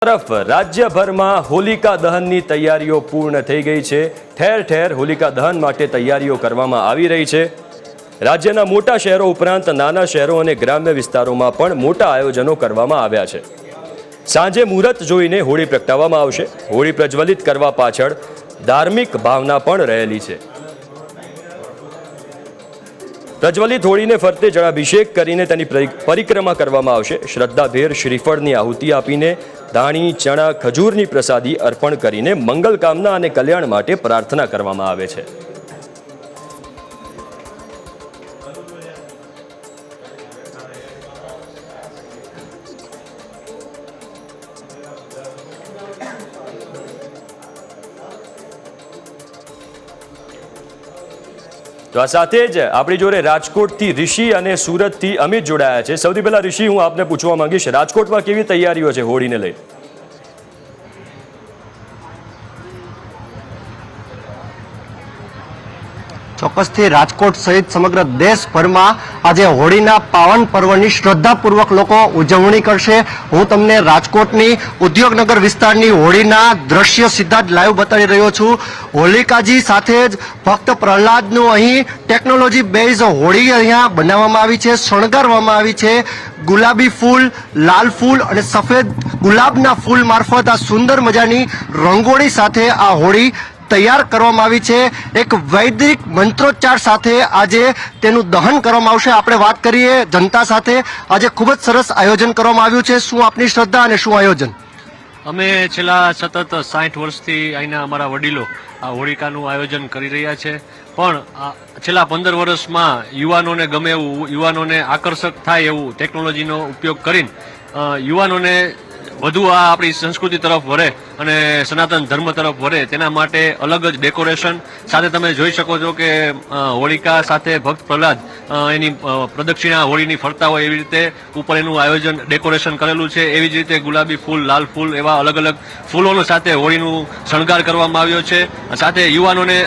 તરફ રાજ્યભરમાં હોલિકા દહનની તૈયારીઓ પૂર્ણ થઈ ગઈ છે। ઠેર ઠેર હોલિકા દહન માટે તૈયારીઓ કરવામાં આવી રહી છે। રાજ્યના મોટા શહેરો ઉપરાંત નાના શહેરો અને ગ્રામ્ય વિસ્તારોમાં પણ મોટા આયોજનો કરવામાં આવ્યા છે। સાંજે મુહૂર્ત જોઈને હોળી પ્રગટાવવામાં આવશે। હોળી પ્રજ્વલિત કરવા પાછળ ધાર્મિક ભાવના પણ રહેલી છે। પ્રજ્વલિત હોળીને ફરતે જળાભિષેક કરીને તેની પરિક્રમા કરવામાં આવશે। શ્રદ્ધાભેર શ્રીફળની આહુતિ આપીને ધાણી ચણા ખજૂરની પ્રસાદી અર્પણ કરીને મંગલ કામના અને કલ્યાણ માટે પ્રાર્થના કરવામાં આવે છે। તો આ સાથે જ આપણી જોડે રાજકોટથી ઋષિ અને સુરતથી અમિત જોડાયા છે। સૌથી પહેલા ઋષિ, હું આપને પૂછવા માંગીશ, રાજકોટમાં કેવી તૈયારીઓ છે હોળીને લઈ? ચોક્કસથી રાજકોટ સહિત સમગ્ર દેશભરમાં આજે હોળીના પાવન પર્વની શ્રદ્ધાપૂર્વક લોકો ઉજવણી કરશે। હું તમને રાજકોટની ઉદ્યોગનગર વિસ્તારની હોળીના દ્રશ્ય સીધા જ લાઈવ બતાવી રહ્યો છું। હોલિકાજી સાથે જ ભક્ત પ્રહલાદનું અહીં ટેકનોલોજી બેઝ હોળી અહીંયા બનાવવામાં આવી છે, શણગારવામાં આવી છે। ગુલાબી ફૂલ, લાલ ફૂલ અને સફેદ ગુલાબના ફૂલ મારફત આ સુંદર મજાની રંગોળી સાથે આ હોળી તૈયાર કરવામાં આવી છે। એક વૈદિક મંત્રોચ્ચાર સાથે આજે તેનું દહન કરવામાં આવશે। આપણે વાત કરીએ જનતા સાથે, આજે ખૂબ જ સરસ આયોજન કરવામાં આવ્યું છે। શું આપની શ્રદ્ધા અને શું આયોજન? અમે છેલ્લા સતત 60 વર્ષથી અહીંના અમારા વડીલો આ હોળિકાનું આયોજન કરી રહ્યા છે, પણ છેલ્લા 15 વર્ષમાં યુવાનોને ગમે એવું, યુવાનોને આકર્ષક થાય એવું ટેકનોલોજીનો ઉપયોગ કરીને યુવાનોને વધુ આ આપણી સંસ્કૃતિ તરફ વળે અને સનાતન ધર્મ તરફ વળે તેના માટે અલગ જ ડેકોરેશન સાથે તમે જોઈ શકો છો કે હોળિકા સાથે ભક્ત પ્રહલાદ એની પ્રદક્ષિણા હોળીની ફરતા હોય એવી રીતે ઉપર એનું આયોજન ડેકોરેશન કરેલું છે। એવી જ રીતે ગુલાબી ફૂલ, લાલ ફૂલ એવા અલગ અલગ ફૂલોનો સાથે હોળીનું શણગાર કરવામાં આવ્યો છે। સાથે યુવાનોને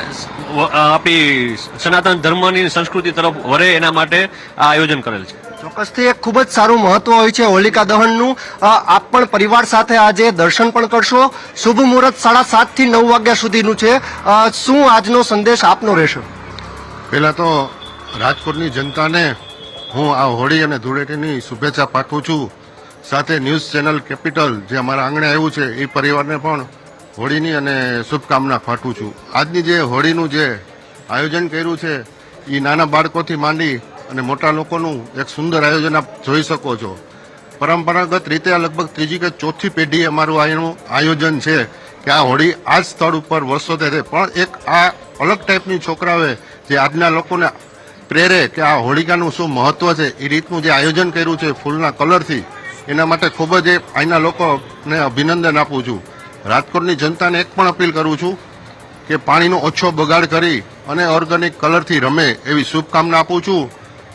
આપણી સનાતન ધર્મની સંસ્કૃતિ તરફ વળે એના માટે આ આયોજન કરેલ છે। ચોક્કસથી એક ખૂબ જ સારું મહત્વ હોય છે હોલિકા દહનનું। આપ પણ પરિવાર સાથે આજે દર્શન પણ કરશો। શુભ મુહૂર્ત 7:30 થી 9 વાગ્યા સુધીનું છે। શું આજનો સંદેશ આપનો રહેશે? પહેલા તો રાજકોટની જનતાને હું આ હોળી અને ધૂળેટીની શુભેચ્છા પાઠવું છું। સાથે ન્યૂઝ ચેનલ કેપિટલ જે અમારા આંગણે આવ્યું છે એ પરિવારને પણ હોળીની અને શુભકામના પાઠવું છું। આજની જે હોળીનું જે આયોજન કર્યું છે એ નાના બાળકોથી માંડી અને મોટા લોકોનું એક સુંદર આયોજન આપ જોઈ શકો છો। પરંપરાગત રીતે આ લગભગ ત્રીજી કે ચોથી પેઢી અમારું આનું આયોજન છે કે આ હોળી આ જ સ્થળ ઉપર વર્ષોથી રહે, પણ એક આ અલગ ટાઈપની છોકરાઓએ જે આજના લોકોને પ્રેરે કે આ હોળિકાનું શું મહત્વ છે એ રીતનું જે આયોજન કર્યું છે ફૂલના કલરથી, એના માટે ખૂબ જ અહીંના લોકોને અભિનંદન આપું છું। રાજકોટની જનતાને એક પણ અપીલ કરું છું કે પાણીનો ઓછો બગાડ કરી અને ઓર્ગેનિક કલરથી રમે એવી શુભકામના આપું છું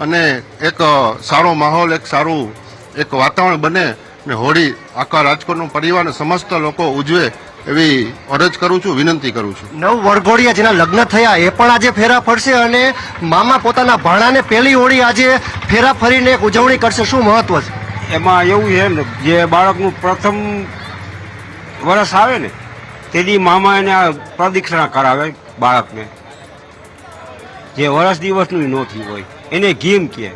અને એક સારો માહોલ, એક સારું એક વાતાવરણ બને ને હોળી આખા રાજકોટનો પરિવાર અને સમસ્ત લોકો ઉજવે એવી અરજ કરું છું, વિનંતી કરું છું। 9 વરઘોડિયા જેના લગ્ન થયા એ પણ આજે ફેરા ફરશે અને મામા પોતાના ભાણાને પહેલી હોળી આજે ફેરા ફરીને એક ઉજવણી કરશે। શું મહત્વ છે એમાં? એવું છે ને, જે બાળકનું પ્રથમ વર્ષ આવે ને તેની મામા એને પ્રદક્ષિણા કરાવે બાળકને, જે વર્ષ દિવસનું ન થયું હોય એને ગીમ કહે।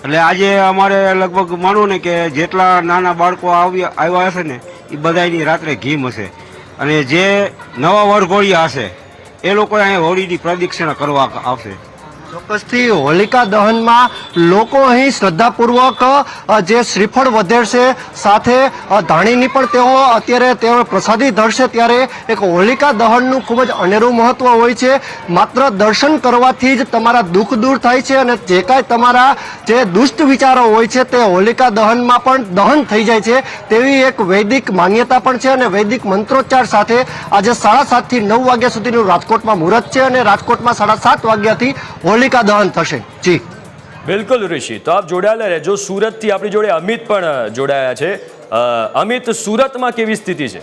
એટલે આજે અમારે લગભગ માનો ને કે જેટલા નાના બાળકો આવ્યા હશે ને એ બધાની રાત્રે ગીમ હશે અને જે નવા વરઘોડિયા હશે એ લોકો અહીંયા હોળીની પ્રદક્ષિણા કરવા આવશે। ચોક્કસથી હોલિકા દહનમાં લોકો અહીં શ્રદ્ધાપૂર્વક જે શ્રીફળ વધેરશે, સાથે ધાણીની પણ તેઓ પ્રસાદી ધરશે। ત્યારે એક હોલિકા દહનનું ખૂબ જ અનેરું મહત્વ હોય છે। માત્ર દર્શન કરવાથી જ તમારા દુઃખ દૂર થાય છે અને જે કાંઈ તમારા જે દુષ્ટ વિચારો હોય છે તે હોલિકા દહનમાં પણ દહન થઈ જાય છે, તેવી એક વૈદિક માન્યતા પણ છે। અને વૈદિક મંત્રોચ્ચાર સાથે આજે 7:30 થી 9 વાગ્યા સુધીનું રાજકોટમાં મુહૂર્ત છે અને રાજકોટમાં 7:30 વાગ્યાથી હોલિકા દહન થશે। જી બિલકુલ ઋષિ, તો આપ જોડાયેલા રહેજો। સુરતથી આપણી જોડે અમિત પણ જોડાયા છે। અમિત, સુરતમાં કેવી સ્થિતિ છે?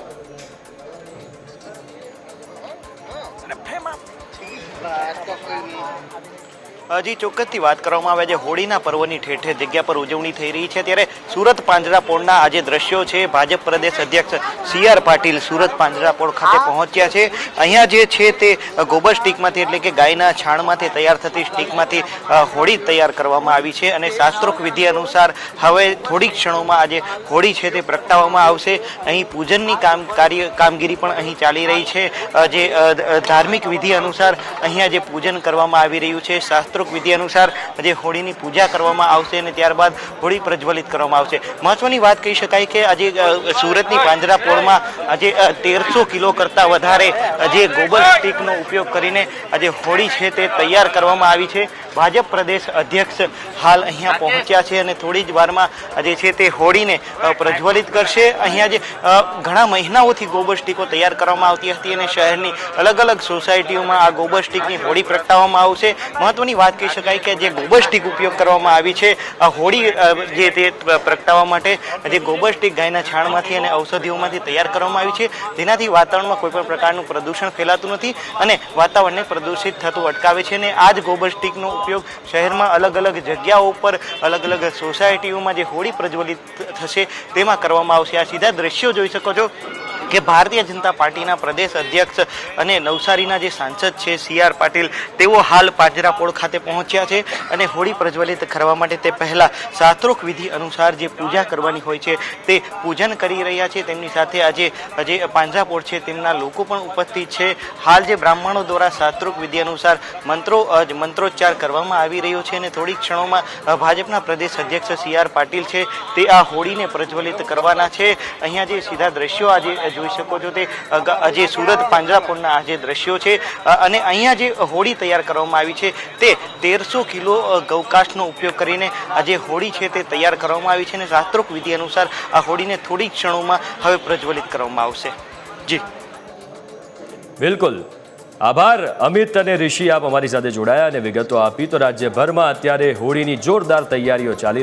હજી ચોક્કસથી વાત કરવામાં આવે છે હોળીના પર્વની ઠેર ઠેર જગ્યા પર ઉજવણી થઈ રહી છે ત્યારે સુરત પાંજરાપોળના આજે દ્રશ્યો છે ભાજપ પ્રદેશ અધ્યક્ષ CR પાટીલ સુરત પાંજરાપોળ ખાતે પહોંચ્યા છે અહીંયા જે છે તે ગોબર સ્ટીકમાંથી એટલે કે ગાયના છાણમાંથી તૈયાર થતી સ્ટીકમાંથી હોળી તૈયાર કરવામાં આવી છે અને શાસ્ત્રોક્ત વિધિ અનુસાર હવે થોડીક ક્ષણોમાં આજે હોળી છે તે પ્રગટાવવામાં આવશે અહીં પૂજનની કામગીરી પણ અહીં ચાલી રહી છે જે ધાર્મિક વિધિ અનુસાર અહીંયા જે પૂજન કરવામાં આવી રહ્યું છે શાસ્ત્રોક્ત વિધિ અનુસાર જે હોળીની પૂજા કરવામાં આવશે અને ત્યારબાદ હોળી પ્રજ્વલિત કરવામાં આવશે મહત્વની વાત કહી શકાય કે આજે સુરતની પાંજરાપોળમાં આજે 1300 કિલો કરતાં વધારે જે ગોબર સ્ટીકનો ઉપયોગ કરીને આજે હોળી છે તે તૈયાર કરવામાં આવી છે ભાજપ પ્રદેશ અધ્યક્ષ હાલ અહીંયા પહોંચ્યા છે અને થોડી જ વારમાં આજે છે તે હોળીને પ્રજ્વલિત કરશે અહીંયા જે ઘણા મહિનાઓથી ગોબર સ્ટીકો તૈયાર કરવામાં આવતી હતી અને શહેરની અલગ અલગ સોસાયટીઓમાં આ ગોબર સ્ટીકની હોળી પ્રગટાવવામાં આવશે મહત્વની વાત કહી શકાય કે જે ગોબર સ્ટીક ઉપયોગ કરવામાં આવી છે આ હોળી જે તે પ્રગટાવવા માટે જે ગોબર સ્ટીક ગાયના છાણમાંથી અને ઔષધિઓમાંથી તૈયાર કરવામાં આવી છે જેનાથી વાતાવરણમાં કોઈ પણ પ્રકારનું પ્રદૂષણ ફેલાતું નથી અને વાતાવરણને પ્રદૂષિત થતું અટકાવે છે અને આ જ ગોબર સ્ટીકનો ઉપયોગ શહેરમાં અલગ અલગ જગ્યાઓ ઉપર અલગ અલગ સોસાયટીઓમાં જે હોળી પ્રજ્વલિત થશે તેમાં કરવામાં આવશે આ સીધા દ્રશ્યો જોઈ શકો છો કે ભારતીય જનતા પાર્ટીના પ્રદેશ અધ્યક્ષ અને નવસારીના જે સાંસદ છે CR પાટીલ તેઓ હાલ પાંજરાપોળ ખાતે પહોંચ્યા છે અને હોળી પ્રજ્વલિત કરવા માટે તે પહેલા શાસ્ત્રોક્ત વિધિ અનુસાર જે પૂજા કરવાની હોય છે તે પૂજન કરી રહ્યા છે તેમની સાથે આજે જે પાંજરાપોળ છે તેમના લોકો પણ ઉપસ્થિત છે હાલ જે બ્રાહ્મણો દ્વારા શાસ્ત્રોક્ત વિધિ અનુસાર મંત્રોચ્ચાર કરવામાં આવી રહ્યો છે અને થોડી ક્ષણોમાં ભાજપના પ્રદેશ અધ્યક્ષ CR પાટીલ છે તે આ હોળીને પ્રજ્વલિત કરવાના છે અહીંયા જે સીધા દ્રશ્યો આજે જોઈ શકો છો તે જે સુરત પાંજરાપોળના આ જે દ્રશ્યો છે અને અહીંયા જે હોળી તૈયાર કરવામાં આવી છે તે 1300 કિલો ગૌકાષ્ઠનો ઉપયોગ કરીને આ જે હોળી છે તે તૈયાર કરવામાં આવી છે અને શાસ્ત્રોક્ત વિધિ અનુસાર આ હોળીને થોડી ક્ષણોમાં હવે પ્રજ્વલિત કરવામાં આવશે જી બિલકુલ આભાર અમિત અને ઋષિ આપ અમારી સાથે જોડાયા અને વિગતો આપી તો રાજ્યભરમાં અત્યારે હોળીની જોરદાર તૈયારીઓ ચાલી